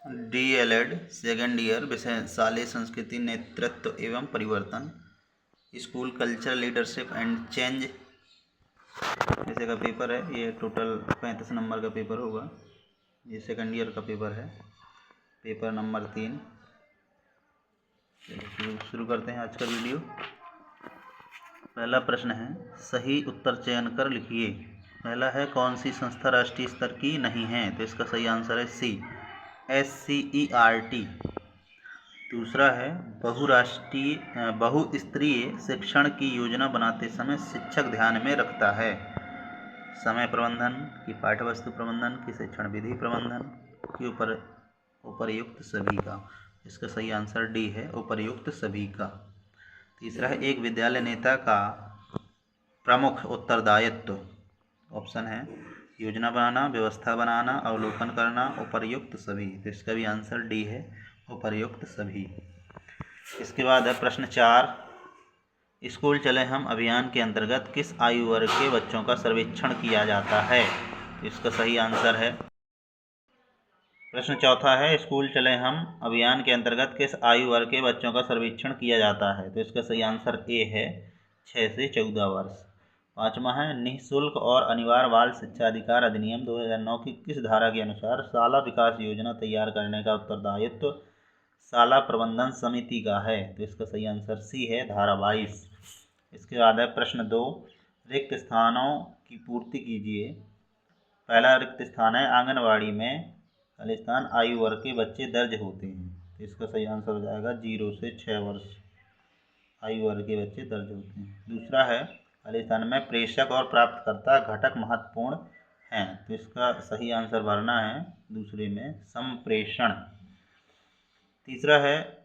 DLED second year विषय शालेय संस्कृति नेतृत्व एवं परिवर्तन, school culture leadership and change जैसे का पेपर है। ये टोटल 35 नंबर का पेपर होगा। ये सेकेंड ईयर का पेपर है, पेपर नंबर 3। शुरू करते हैं आज का वीडियो। पहला प्रश्न है, सही उत्तर चयन कर लिखिए। पहला है, कौन सी संस्था राष्ट्रीय स्तर की नहीं है? तो इसका सही आंसर है सी, SCERT। दूसरा है, बहुस्तरीय शिक्षण की योजना बनाते समय शिक्षक ध्यान में रखता है समय प्रबंधन की, पाठ्यवस्तु प्रबंधन की, शिक्षण विधि प्रबंधन की, उपर्युक्त सभी का। इसका सही आंसर डी है, उपर्युक्त सभी का। तीसरा है, एक विद्यालय नेता का प्रमुख उत्तरदायित्व। ऑप्शन है योजना बनाना, व्यवस्था बनाना, अवलोकन करना, उपर्युक्त सभी। तो इसका भी आंसर डी है, उपर्युक्त सभी। इसके बाद है प्रश्न 4, स्कूल चले हम अभियान के अंतर्गत किस आयु वर्ग के बच्चों का सर्वेक्षण किया जाता है? तो इसका सही आंसर है। प्रश्न चौथा है, स्कूल चले हम अभियान के अंतर्गत किस आयु वर्ग के बच्चों का सर्वेक्षण किया जाता है? तो इसका सही आंसर ए है, 6 से 14 वर्ष। पाँचवा है, निःशुल्क और अनिवार्य बाल शिक्षा अधिकार अधिनियम 2009 की किस धारा के अनुसार शाला विकास योजना तैयार करने का उत्तरदायित्व शाला प्रबंधन समिति का है? तो इसका सही आंसर सी है, धारा 22। इसके बाद है प्रश्न 2, रिक्त स्थानों की पूर्ति कीजिए। पहला रिक्त स्थान है, आंगनवाड़ी में खालिस्तान आयु वर्ग के बच्चे दर्ज होते हैं। तो इसका सही आंसर हो जाएगा 0 से 6 वर्ष आयु वर्ग के बच्चे दर्ज होते हैं। दूसरा है, खालिस्तान में प्रेषक और प्राप्तकर्ता घटक महत्वपूर्ण हैं। तो इसका सही आंसर भरना है दूसरे में, संप्रेषण। तीसरा है,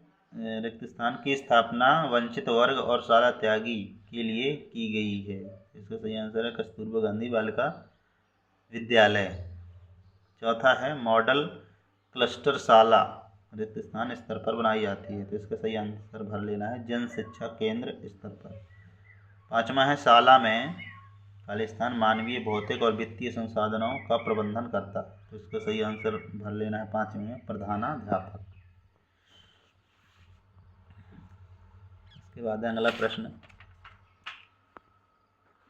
रिक्त स्थान की स्थापना वंचित वर्ग और शाला त्यागी के लिए की गई है। इसका सही आंसर है कस्तूरबा गांधी बालिका विद्यालय। चौथा है, मॉडल क्लस्टर शाला रिक्त स्थान स्तर पर बनाई जाती है। तो इसका सही आंसर भर लेना है, जन शिक्षा केंद्र स्तर पर। पाँचवा है, शाला में खालिस्तान मानवीय, भौतिक और वित्तीय संसाधनों का प्रबंधन करता। तो इसका सही आंसर भर लेना है 5वें में, प्रधानाध्यापक। इसके बाद है अगला प्रश्न,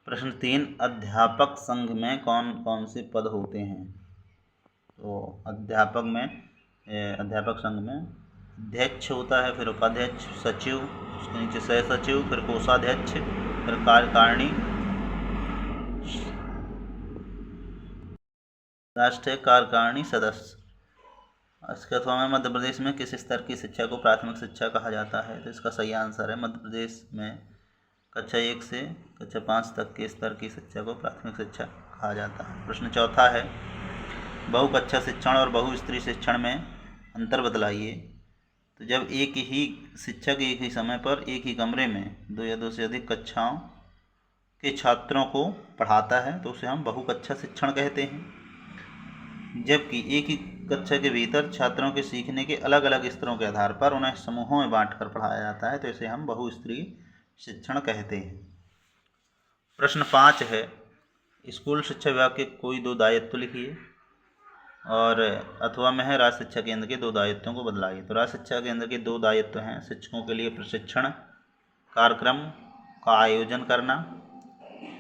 प्रश्न 3, अध्यापक संघ में कौन कौन से पद होते हैं? तो अध्यापक संघ में अध्यक्ष होता है, फिर उपाध्यक्ष, सचिव, उसके नीचे सह सचिव, फिर कोषाध्यक्ष, फिर कार्यकारिणी, राष्ट्रीय कार्यकारिणी सदस्य। इसके अथवा में मध्य प्रदेश में किस स्तर की शिक्षा को प्राथमिक शिक्षा कहा जाता है? तो इसका सही आंसर है, मध्य प्रदेश में कक्षा 1 से कक्षा 5 तक के स्तर की शिक्षा को प्राथमिक शिक्षा कहा जाता है। प्रश्न चौथा है, बहुकक्षा शिक्षण और बहुस्तरीय शिक्षण में अंतर बतलाइए। तो जब एक ही शिक्षक एक ही समय पर एक ही कमरे में 2 या 2 से अधिक कक्षाओं के छात्रों को पढ़ाता है तो उसे हम बहुकक्षा शिक्षण कहते हैं। जबकि एक ही कक्षा के भीतर छात्रों के सीखने के अलग अलग स्तरों के आधार पर उन्हें समूहों में बांटकर पढ़ाया जाता है तो इसे हम बहुस्तरीय शिक्षण कहते हैं। प्रश्न 5 है, स्कूल शिक्षा विभाग के कोई 2 दायित्व लिखिए और अथवा में है राज्य शिक्षा केंद्र के 2 दायित्वों को बदलाइए। तो राज्य शिक्षा केंद्र के 2 दायित्व हैं, शिक्षकों के लिए प्रशिक्षण कार्यक्रम का आयोजन करना,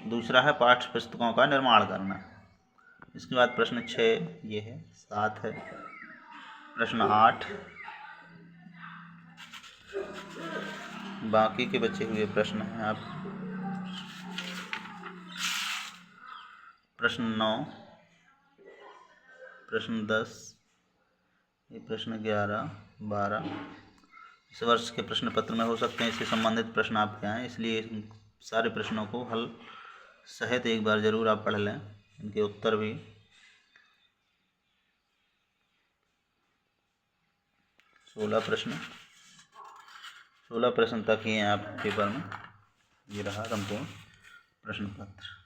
दूसरा है पाठ्य पुस्तकों का निर्माण करना। इसके बाद प्रश्न 6 ये है, 7 है। प्रश्न 8, बाकी के बचे हुए प्रश्न हैं आप। प्रश्न 9, प्रश्न 10, ये प्रश्न 11, 12 इस वर्ष के प्रश्न पत्र में हो सकते हैं, इससे संबंधित प्रश्न आपके आएँ, इसलिए सारे प्रश्नों को हल सहित एक बार ज़रूर आप पढ़ लें, इनके उत्तर भी। 16 प्रश्न तक ही हैं आप पेपर में। ये रहा संपूर्ण प्रश्न पत्र।